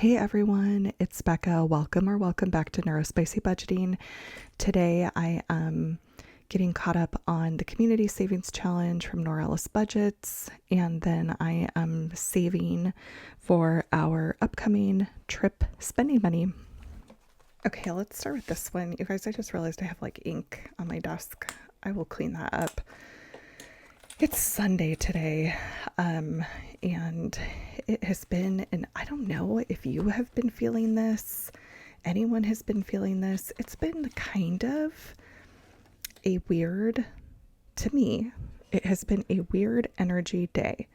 Hey everyone, it's Becca. Welcome back to Neurospicy Budgeting. Today I am getting caught up on the Community Savings Challenge from Norellis Budgets, and then I am saving for our upcoming trip spending money. Okay, let's start with this one. You guys, I just realized I have like ink on my desk. I will clean that up. It's Sunday today, and it has been, and I don't know if you have been feeling this, anyone has been feeling this. It's been kind of a weird, to me, it has been a weird energy day.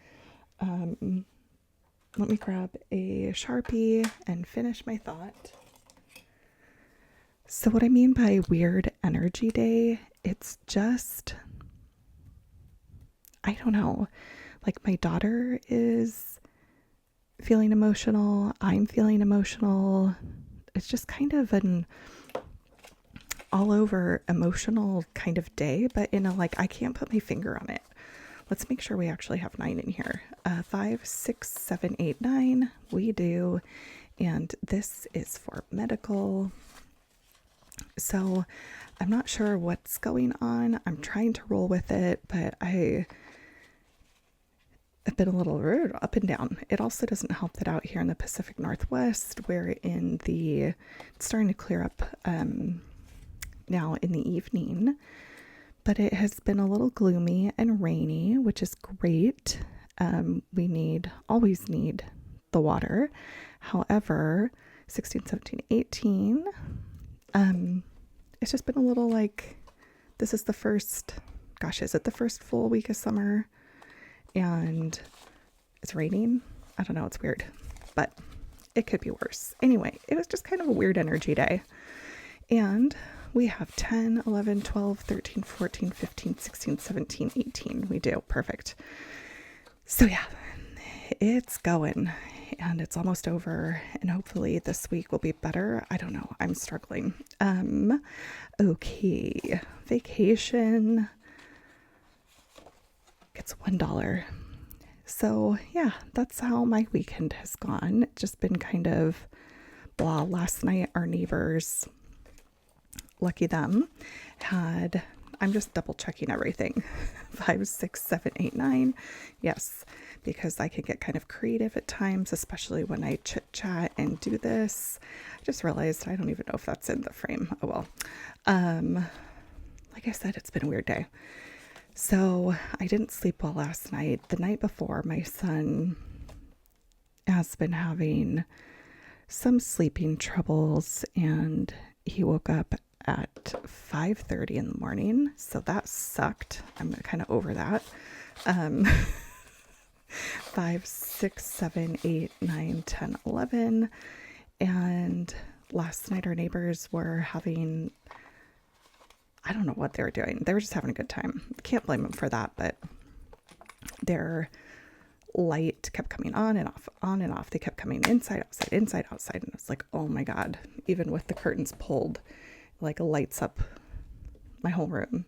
Let me grab a Sharpie and finish my thought. So what I mean by weird energy day, it's just, I don't know, like my daughter is feeling emotional. I'm feeling emotional. It's just kind of an all over emotional kind of day, but in a like, I can't put my finger on it. Let's make sure we actually have 9 in here. 5, 6, 7, 8, 9. We do. And this is for medical. So I'm not sure what's going on. I'm trying to roll with it, but I've been a little up and down. It also doesn't help that out here in the Pacific Northwest, where it's starting to clear up now in the evening, but it has been a little gloomy and rainy, which is great. We always need the water. However, 16, 17, 18, it's just been a little like, this is the first, is it the first full week of summer? And it's raining. I don't know. It's weird, but it could be worse. Anyway, it was just kind of a weird energy day. And we have 10, 11, 12, 13, 14, 15, 16, 17, 18. We do. Perfect. So yeah, it's going and it's almost over. And hopefully this week will be better. I don't know. I'm struggling. Okay. Vacation. It's $1. So yeah, that's how my weekend has gone. It's just been kind of blah. Last night, our neighbors, lucky them, I'm just double checking everything. 5, 6, 7, 8, 9. Yes, because I can get kind of creative at times, especially when I chit chat and do this. I just realized I don't even know if that's in the frame. Oh well. Like I said, it's been a weird day. So I didn't sleep well last night. The night before, my son has been having some sleeping troubles, and he woke up at 5:30 in the morning. So that sucked. I'm kind of over that. 5, 6, 7, 8, 9, 10, 11. And last night our neighbors were having, I don't know what they were doing. They were just having a good time. Can't blame them for that, but their light kept coming on and off, on and off. They kept coming inside, outside, inside, outside. And it's like, oh my God, even with the curtains pulled, like lights up my whole room.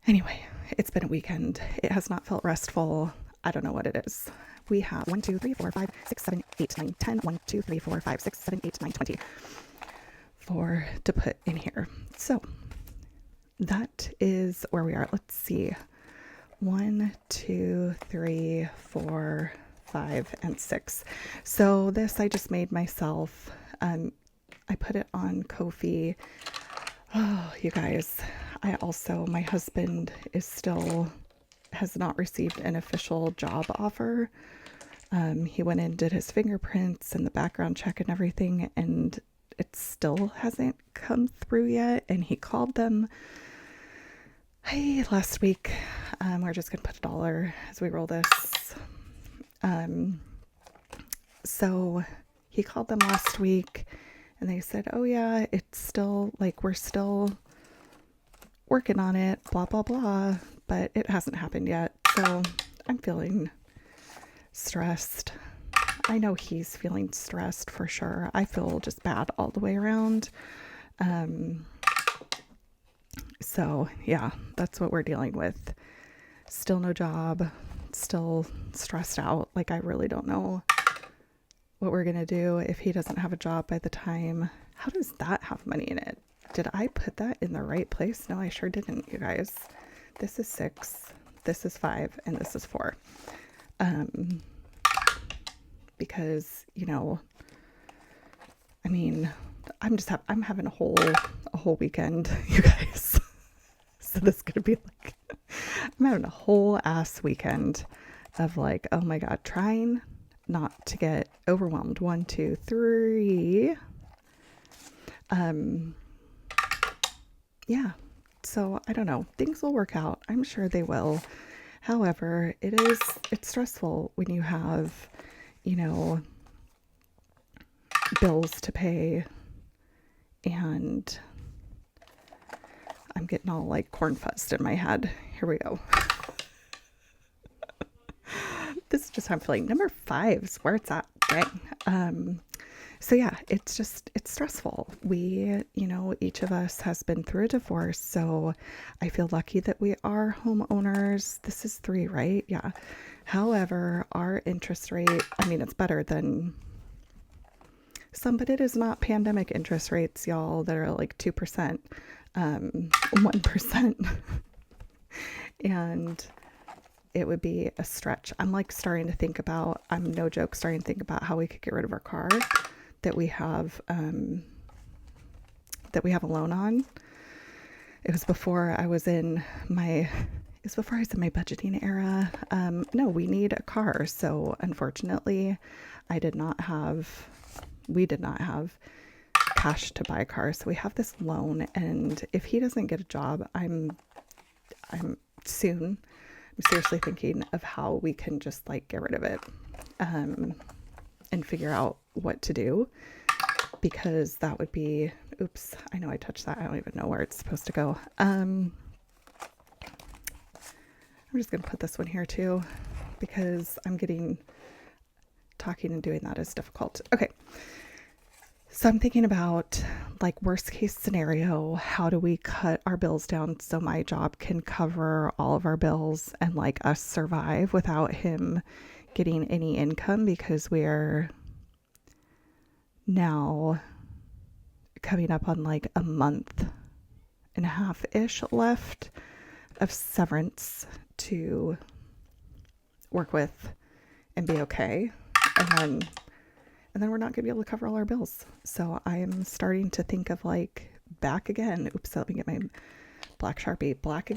Anyway, it's been a weekend. It has not felt restful. I don't know what it is. We have 1, 2, 3, 4, 5, 6, 7, 8, 9, 10, 1, 2, 3, 4, 5, 6, 7, 8, 9, 20 to put in here. So that is where we are. Let's see. 1, 2, 3, 4, 5, and 6. So this I just made myself. I put it on Ko-fi. Oh, you guys. My husband has not received an official job offer. He went in, did his fingerprints and the background check and everything, and it still hasn't come through yet. And he called them last week. We're just gonna put $1 as we roll this. So he called them last week and they said, oh yeah, it's still like, we're still working on it, blah, blah, blah, but it hasn't happened yet. So I'm feeling stressed. I know he's feeling stressed for sure. I feel just bad all the way around. So yeah, that's what we're dealing with. Still no job, still stressed out. Like I really don't know what we're going to do if he doesn't have a job by the time. How does that have money in it? Did I put that in the right place? No, I sure didn't, you guys. This is 6, this is 5, and this is 4. Because, you know, I mean, I'm having a whole weekend, you guys. So this is going to be like, I'm having a whole ass weekend of like, oh my God, trying not to get overwhelmed. 1, 2, 3. Yeah. So I don't know. Things will work out. I'm sure they will. However, it's stressful when you have, you know, bills to pay, and I'm getting all like corn fuzzed in my head. Here we go. This is just how I'm feeling. Number 5 is where it's at. Dang. So yeah, it's stressful. We, you know, each of us has been through a divorce. So I feel lucky that we are homeowners. This is 3, right? Yeah. However, our interest rate, I mean, it's better than some, but it is not pandemic interest rates, y'all, that are like 2%, 1%. And it would be a stretch. I'm like starting to think about, I'm no joke, starting to think about how we could get rid of our car that we have a loan on. It was before I was in my budgeting era. No, we need a car. So unfortunately, we did not have cash to buy a car. So we have this loan, and if he doesn't get a job, I'm seriously thinking of how we can just like get rid of it, and figure out what to do, because that would be, oops, I know I touched that. I don't even know where it's supposed to go. I'm just going to put this one here too, because talking and doing that is difficult. Okay. So I'm thinking about like worst case scenario, how do we cut our bills down so my job can cover all of our bills and like us survive without him getting any income, because we're now coming up on like a month and a half-ish left of severance to work with and be okay. And then we're not going to be able to cover all our bills. So I am starting to think of like back again. Oops, let me get my black Sharpie. Back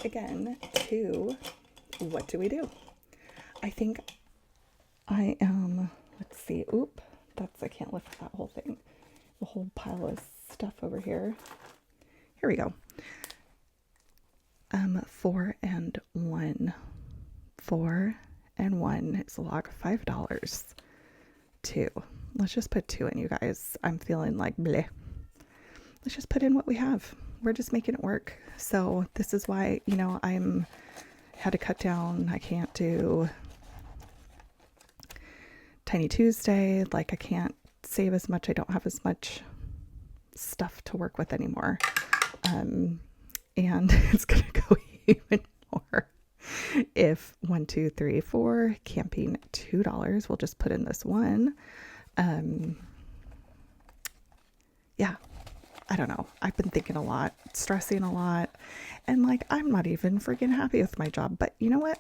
again to what do we do? I think I am, let's see. Oop, I can't lift that whole thing. The whole pile of stuff over here. Here we go. 4 and 1. 4 and 1 is a log of $5. 2. Let's just put 2 in, you guys. I'm feeling like bleh. Let's just put in what we have. We're just making it work. So this is why, you know, had to cut down. I can't do Tiny Tuesday. Like I can't save as much. I don't have as much stuff to work with anymore. And it's going to go even more. If 1, 2, 3, 4, camping $2, we'll just put in this one. Yeah, I don't know. I've been thinking a lot, stressing a lot, and like, I'm not even freaking happy with my job, but you know what?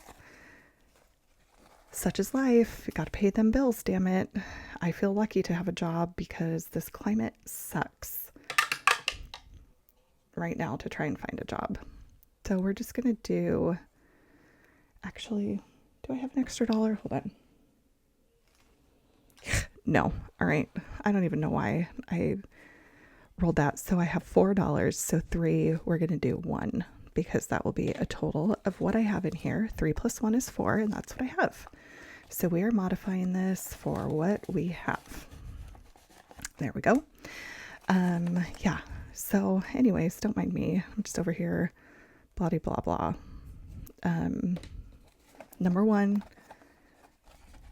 Such is life. You got to pay them bills, damn it. I feel lucky to have a job because this climate sucks right now to try and find a job. So we're just going to do, actually, do I have an extra dollar? Hold on. No. All right. I don't even know why I rolled that. So I have $4. So 3, we're going to do 1 because that will be a total of what I have in here. 3 plus 1 is 4, and that's what I have. So we are modifying this for what we have. There we go. Yeah. So anyways, don't mind me. I'm just over here, blah, blah, blah. Number 1,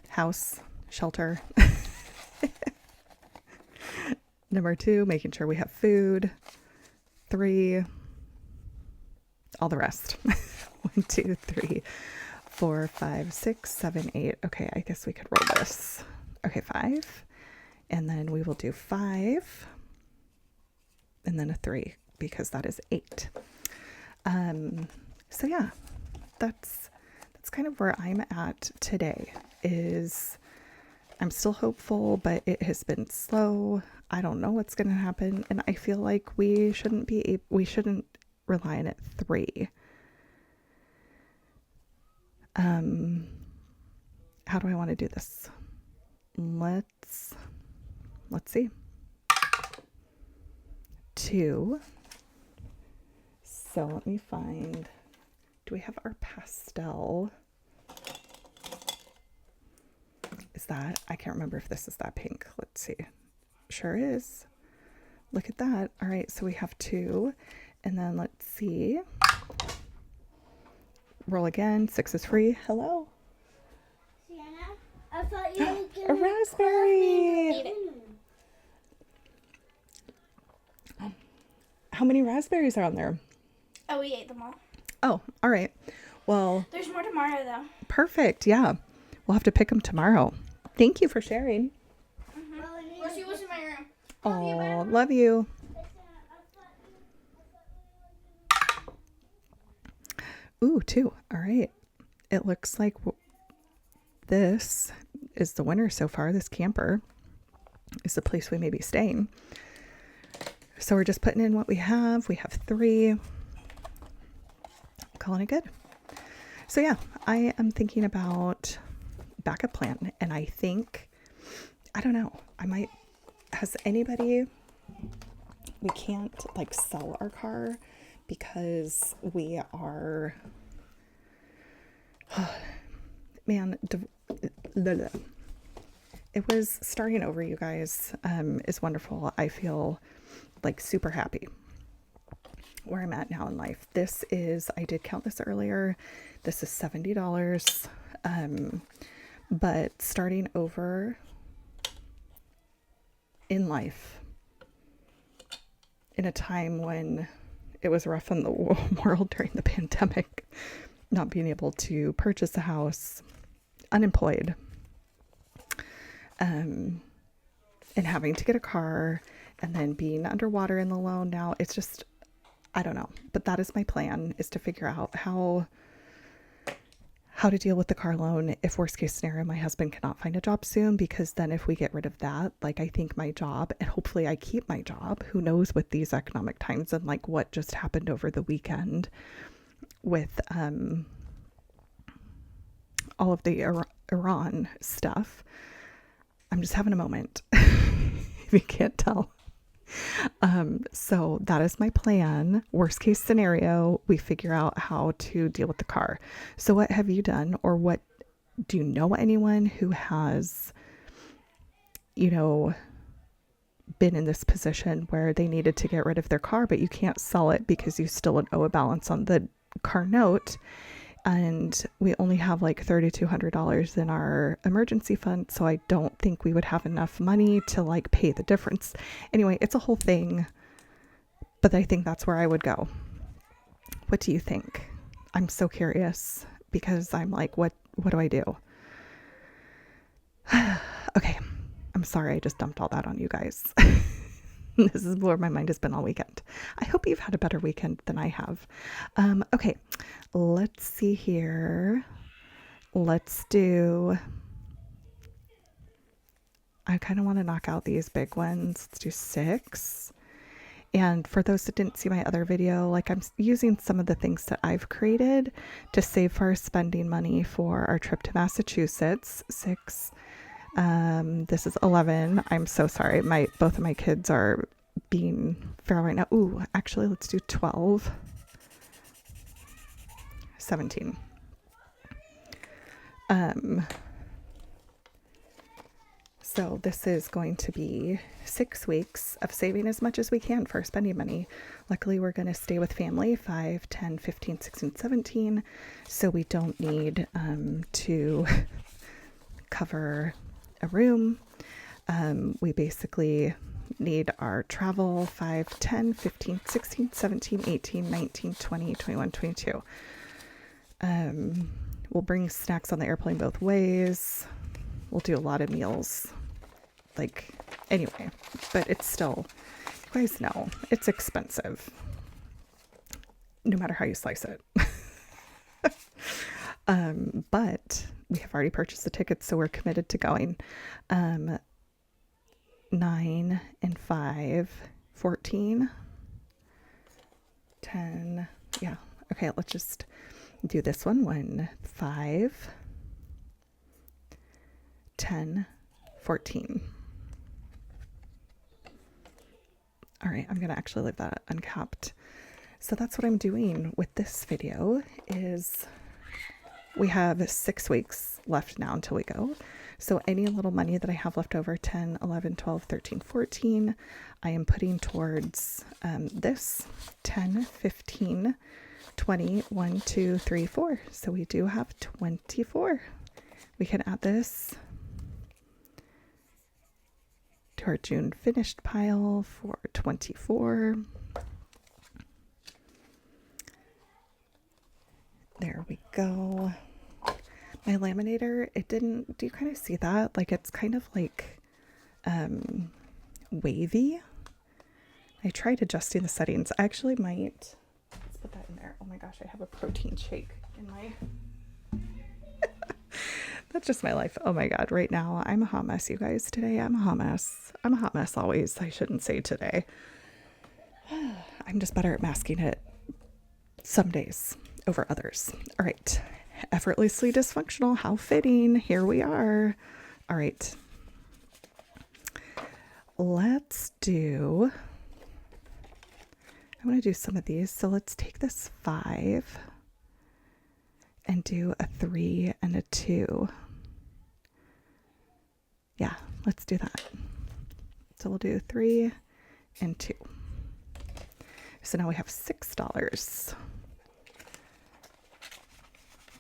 house, shelter. Number 2, making sure we have food. 3, all the rest. 1, 2, 3, 4, 5, 6, 7, 8. Okay, I guess we could roll this. Okay, 5. And then we will do 5. And then a 3 because that is 8. So yeah, that's kind of where I'm at today. Is I'm still hopeful, but it has been slow. I don't know what's going to happen, and I feel like we shouldn't rely on it 3. How do I want to do this? Let's see. 2. So let me find, do we have our pastel? Is that, I can't remember if this is that pink. Let's see. Sure is. Look at that. All right, so we have 2. And then let's see. Roll again. 6 is free. Hello. Sienna, I thought you were A raspberry. Eat it. How many raspberries are on there? Oh, we ate them all. Oh, all right. Well, There's more tomorrow, though. perfect. Yeah. We'll have to pick them tomorrow. Thank you for sharing. Well, she was in my room. Oh, love you. Ooh, 2. All right. It looks like this is the winner so far. This camper is the place we may be staying. So we're just putting in what we have. We have 3. Calling it good. So yeah, I am thinking about backup plan, and I think, I don't know, has anybody, we can't like sell our car because we are, man, it was starting over, you guys, is wonderful. I feel like super happy where I'm at now in life. This is, I did count this earlier, this is $70. But starting over in life in a time when it was rough in the world during the pandemic, not being able to purchase a house, unemployed, and having to get a car, and then being underwater in the loan now, it's just, I don't know. But that is my plan, is to figure out how to deal with the car loan if worst case scenario my husband cannot find a job soon, because then if we get rid of that, like, I think my job, and hopefully I keep my job, who knows with these economic times and like what just happened over the weekend with all of the Iran stuff. I'm just having a moment if you can't tell. So that is my plan. Worst case scenario, we figure out how to deal with the car. So what have you done, or what do you know anyone who has, you know, been in this position where they needed to get rid of their car, but you can't sell it because you still owe a balance on the car note, and we only have like $3,200 in our emergency fund, so I don't think we would have enough money to like pay the difference. Anyway, it's a whole thing, but I think that's where I would go. What do you think? I'm so curious, because I'm like, what do I do? Okay, I'm sorry I just dumped all that on you guys. This is where my mind has been all weekend. I hope you've had a better weekend than I have. Okay, let's see here. Let's do, I kind of want to knock out these big ones. Let's do 6. And for those that didn't see my other video, like, I'm using some of the things that I've created to save for spending money for our trip to Massachusetts. 6. This is 11. I'm so sorry. Both of my kids are being feral right now. Ooh, actually, let's do 12. 17. So this is going to be 6 weeks of saving as much as we can for spending money. Luckily, we're going to stay with family 5, 10, 15, 16, 17. So we don't need to cover a room. We basically need our travel 5, 10, 15, 16, 17, 18, 19, 20, 21, 22. We'll bring snacks on the airplane both ways. We'll do a lot of meals. Like, anyway, but it's still, you guys know, it's expensive. No matter how you slice it. But we have already purchased the tickets, so we're committed to going. 9 and 5, 14, 10. Yeah. Okay, let's just do this one. 1, 5, 10, 14. All right, I'm going to actually leave that uncapped. So that's what I'm doing with this video is we have 6 weeks left now until we go. So any little money that I have left over, 10, 11, 12, 13, 14, I am putting towards this 10, 15, 20, 1, 2, 3, 4. So we do have 24. We can add this to our June finished pile for 24. There we go. My laminator, it didn't, do you kind of see that? Like it's kind of like wavy. I tried adjusting the settings. I actually might, let's put that in there. Oh my gosh, I have a protein shake in my, that's just my life. Oh my God, right now I'm a hot mess, you guys. Today I'm a hot mess. I'm a hot mess always. I shouldn't say today. I'm just better at masking it some days over others. All right. Effortlessly dysfunctional. How fitting. Here we are. All right. Let's do, I'm going to do some of these. So let's take this 5 and do a 3 and a 2. Yeah, let's do that. So we'll do 3 and 2. So now we have $6.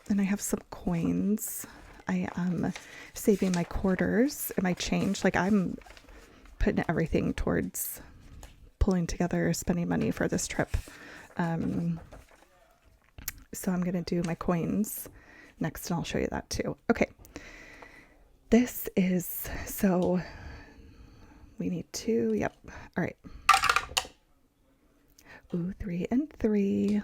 And I have some coins. I am saving my quarters and my change. Like I'm putting everything towards pulling together, spending money for this trip. So I'm going to do my coins next and I'll show you that too. Okay. This is, so we need 2. Yep. All right. Ooh, 3 and 3.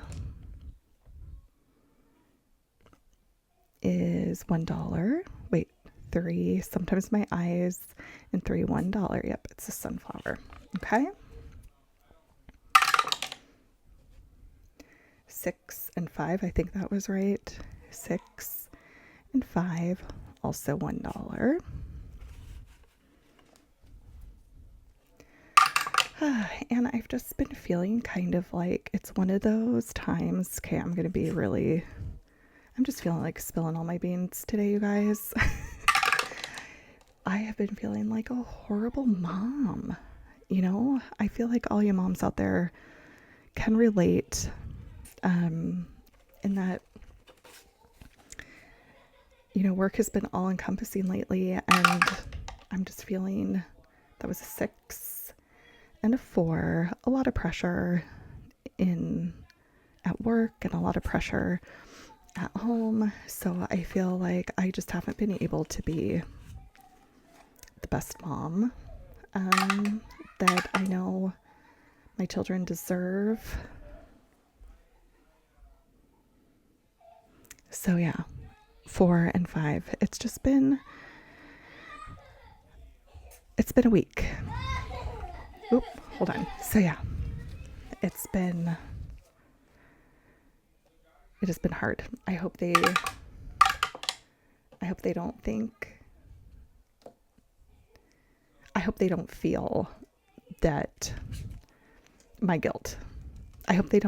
Is $1. Wait, 3. Sometimes my eyes, and 3, $1. Yep, it's a sunflower. Okay. 6 and 5. I think that was right. 6 and 5. Also $1. And I've just been feeling kind of like it's one of those times. Okay, I'm going to be really, I'm just feeling like spilling all my beans today, you guys. I have been feeling like a horrible mom. You know, I feel like all you moms out there can relate in that, you know, work has been all encompassing lately. And I'm just feeling that was a 6 and a 4. A lot of pressure at work and a lot of pressure at home. So I feel like I just haven't been able to be the best mom that I know my children deserve. So yeah, 4 and 5. It's been a week. Oop, hold on. So yeah, it has been hard. I hope they don't feel that my guilt. I hope they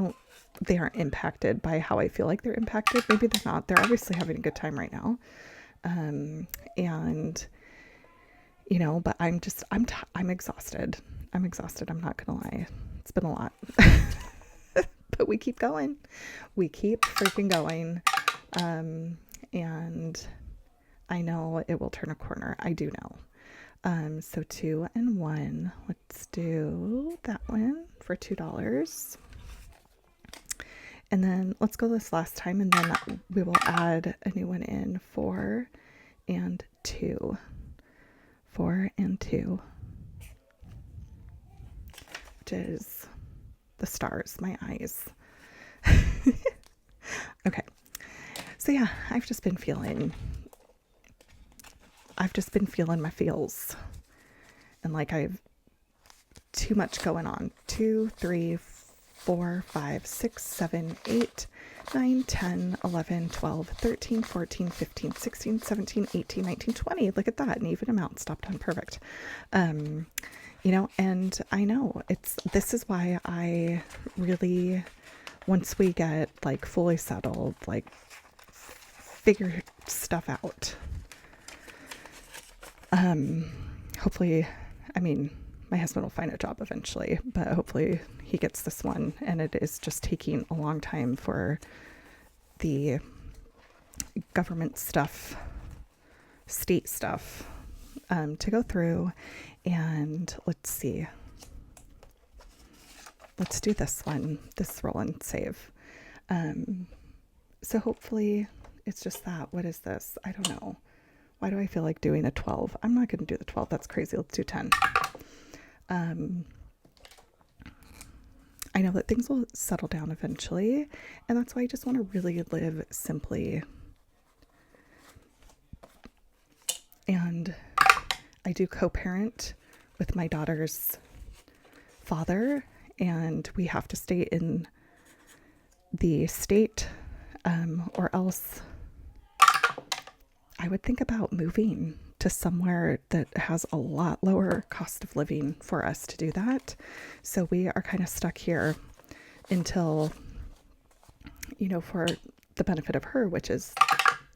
aren't impacted by how I feel like they're impacted. Maybe they're not. They're obviously having a good time right now. And you know, but I'm exhausted. I'm exhausted. I'm not going to lie. It's been a lot, but we keep going. We keep freaking going. And I know it will turn a corner. I do know. So 2 and 1, let's do that one for $2. And then let's go this last time, and then we will add a new one in. 4 and 2. 4 and 2. Which is the stars, my eyes. Okay. So yeah, I've just been feeling my feels. And like I've too much going on. 2, 3, 4, 5, 6, 7, 8, 9, 10, 11, 12, 13, 14, 15, 16, 17, 18, 19, 20. Look at that. An even amount. Stopped on perfect. You know, and I know this is why I really, once we get like fully settled, like figure stuff out. Hopefully, I mean, my husband will find a job eventually, but hopefully he gets this one, and it is just taking a long time for the government stuff, state stuff, to go through. And let's see. Let's do this one, this roll and save. So hopefully it's just that. What is this? I don't know. Why do I feel like doing a 12? I'm not going to do the 12. That's crazy. Let's do 10. I know that things will settle down eventually, and that's why I just want to really live simply. And I do co-parent with my daughter's father, and we have to stay in the state, or else I would think about moving to somewhere that has a lot lower cost of living for us to do that. So we are kind of stuck here until, you know, for the benefit of her, which is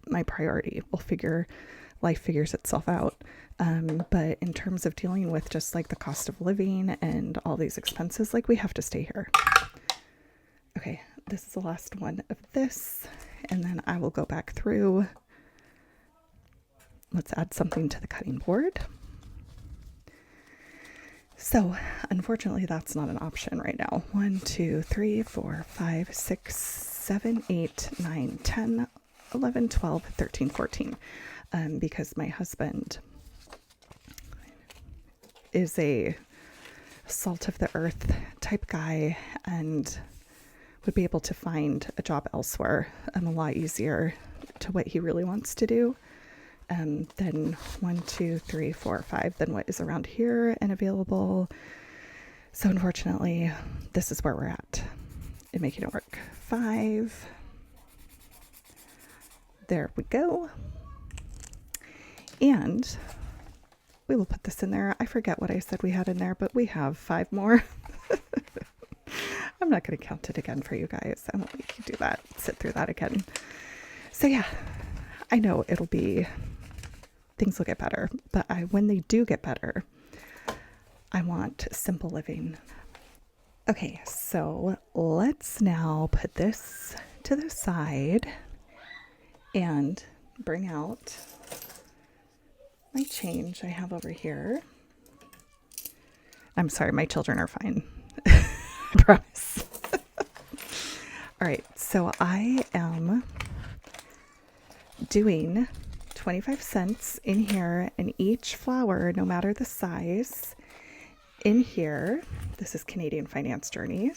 my priority. Life figures itself out. But in terms of dealing with just like the cost of living and all these expenses, like we have to stay here. Okay, this is the last one of this, and then I will go back through. Let's add something to the cutting board. So unfortunately, that's not an option right now. 1, 2, 3, 4, 5, 6, 7, 8, 9, 10, 11, 12, 13, 14. Because my husband is a salt of the earth type guy and would be able to find a job elsewhere a lot easier to what he really wants to do. Then 1, 2, 3, 4, 5, then what is around here and available. So unfortunately, this is where we're at in making it work. 5. There we go. And we will put this in there. I forget what I said we had in there, but we have 5 more. I'm not going to count it again for you guys. I won't make you do that, sit through that again. So yeah, I know things will get better, but when they do get better, I want simple living. Okay, so let's now put this to the side and bring out my change I have over here. I'm sorry, my children are fine. I promise. All right, so I am doing 25 cents in here, and each flower, no matter the size, in here, this is Canadian Finance Journey,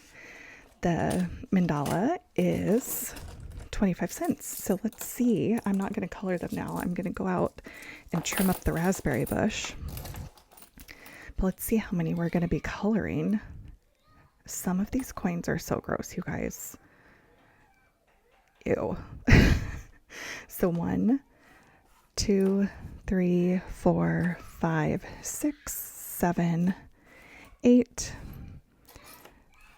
the mandala is 25 cents. So let's see. I'm not going to color them now. I'm going to go out and trim up the raspberry bush. But let's see how many we're going to be coloring. Some of these coins are so gross, you guys. Ew. So 1, 2, 3, 4, 5, 6, 7, 8,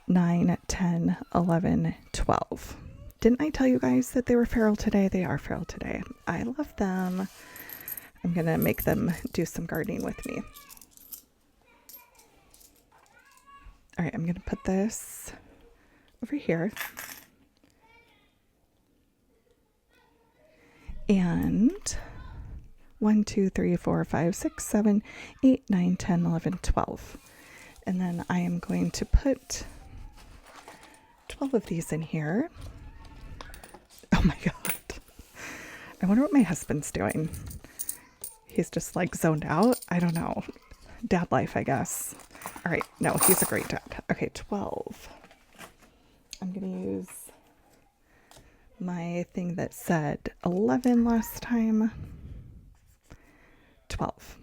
9, 10, 11, 12. Didn't I tell you guys that they were feral today? They are feral today. I love them. I'm going to make them do some gardening with me. All right, I'm going to put this over here. And 1, 2, 3, 4, 5, 6, 7, 8, 9, 10, 11, 12. And then I am going to put 12 of these in here. Oh my God. I wonder what my husband's doing. He's just like zoned out. I don't know. Dad life, I guess. All right. No, he's a great dad. Okay, 12. I'm going to use my thing that said 11 last time. 12.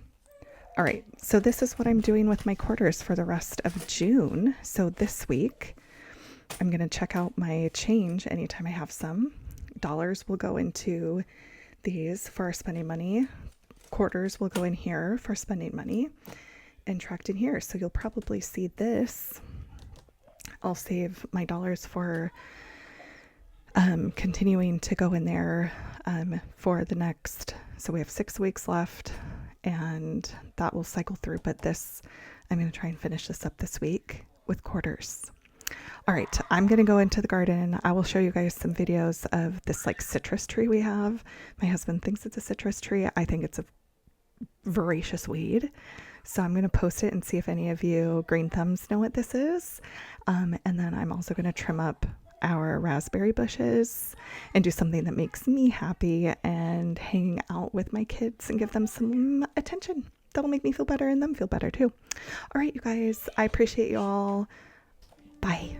All right. So this is what I'm doing with my quarters for the rest of June. So this week, I'm going to check out my change anytime I have some. Dollars will go into these for spending money. Quarters will go in here for spending money and tracked in here. So you'll probably see this. I'll save my dollars for continuing to go in there for the next. So we have 6 weeks left and that will cycle through. But this, I'm going to try and finish this up this week with quarters. All right, I'm going to go into the garden. I will show you guys some videos of this like citrus tree we have. My husband thinks it's a citrus tree. I think it's a voracious weed. So I'm going to post it and see if any of you green thumbs know what this is. And then I'm also going to trim up our raspberry bushes and do something that makes me happy and hang out with my kids and give them some attention. That'll make me feel better and them feel better too. All right, you guys, I appreciate you all. Bye.